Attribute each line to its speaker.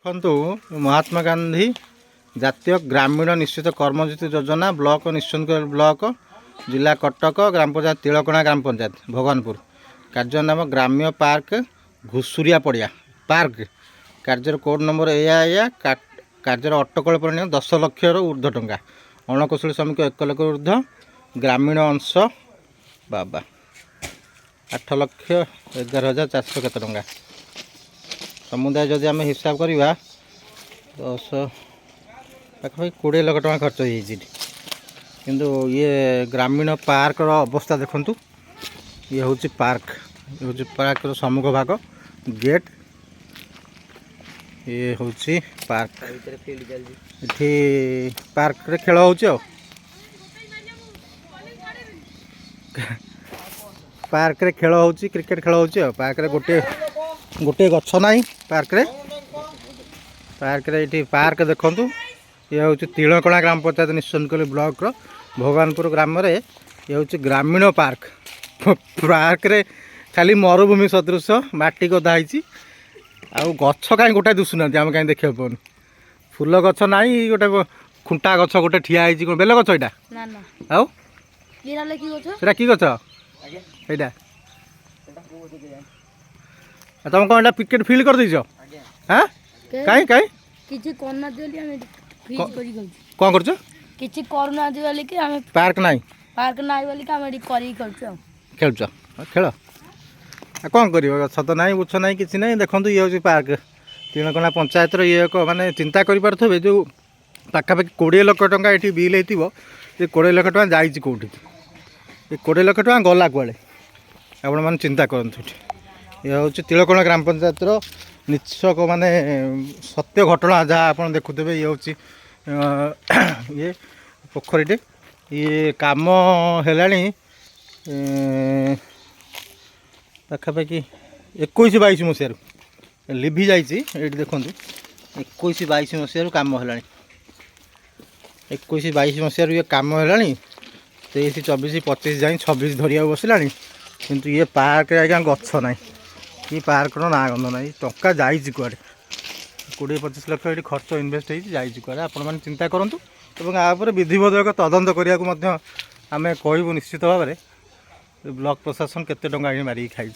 Speaker 1: ଦେଖନ୍ତୁ ମହାତ୍ମା ଗାନ୍ଧୀ ଜାତୀୟ ଗ୍ରାମୀଣ ନିଶ୍ଚିତ କର୍ମଜ୍ୟୋତି ଯୋଜନା ବ୍ଲକ ନିଶ୍ଚିନ୍ତ ବ୍ଲକ ଜିଲ୍ଲା କଟକ ଗ୍ରାମ ପଞ୍ଚାୟତ ତିଳକଣା ଗ୍ରାମ ପଞ୍ଚାୟତ ଭଗବାନପୁର କାର୍ଯ୍ୟ ନାମ ଗ୍ରାମ୍ୟ ପାର୍କ ଘୁଷୁରିଆ ପଡ଼ିଆ ପାର୍କ କାର୍ଯ୍ୟର କୋଡ଼ ନମ୍ବର ଏୟା କାର୍ଯ୍ୟର ଅଟକଳ ପରିମାଣ 10 ଲକ୍ଷରୁ ଊର୍ଦ୍ଧ୍ୱ ଟଙ୍କା ଅଣକୁଶଳୀ ଶ୍ରମିକ 1 ଲକ୍ଷ ଊର୍ଦ୍ଧ୍ୱ ଗ୍ରାମୀଣ ଅଂଶ ବାବା 8,11,400 କେତେ ଟଙ୍କା समुदाय जदि आम हिसाब करवा 10 पाखापाखि 20 लाख टका खर्च किंतु ये ग्रामीण पार्क अवस्था देखु ये हूँ पार्क सम्मुख भाग गेट ये हूँ पार्क ये पार्क रे खेल हो पार्क रे खेल हो क्रिकेट खेल हो पार्क रे गोटे गोटे गछ ना पार्क रे ये पार्क देखु ये हूँ तिलकणा ग्राम पंचायत निश्चंदकोली ब्लॉक रो भगवानपुर ग्राम रे ये हूँ ग्रामीण पार्क पार्क रे खाली मरुभूमि सदृश माटी गदा होती गछ कहीं गोटे दिशुना आम कहीं देखा पानी फूल गछ ना गोटे खुंटा गछ गोटे ठिया बेल गछ यहाँ कि गछ यहाँ तुम कौन क्रिकेट फील्ड कर दीज हाँ कहीं कहीं कौन कर पार्क ना
Speaker 2: पार्क ना
Speaker 1: खेल खेल कौन कर गछ तो ना बुछ ना कि ना देखो ये हूँ पार्क तिलकणा पंचायत ये एक मानने चिंता करें जो पाखापाखि 20 लाख टका ये बिल हो 20 लाख टका जाइए कौटी ये 20 लाख टका गला कुआड़े आपण मैंने चिंता करते ये हूँ तिलकणा ग्राम पंचायत निश्चक माने सत्य घटना जहाँ आप देखुवे ये हूँ ये पोखरीटे ये काम है पाखापाखि 21-22 मसीह लिभि जाइए देखो 21-22 मसीह कम है 21-22 मसीह ये कम है 23-24-25 जाए 26 धरिया बसला किंतु ये पार्क आज्ञा गछ ना ये पार्क ना गंध ना टंका जाइए कुआड़े 20-25 लाख ये खर्च इनभेस्ट होती कुआड़े आपण मैंने चिंता करूँ और विधिवत तदंत करने आम कहूँ निश्चित भाव में ब्लॉक प्रशासन केते टंका मारिक खाई।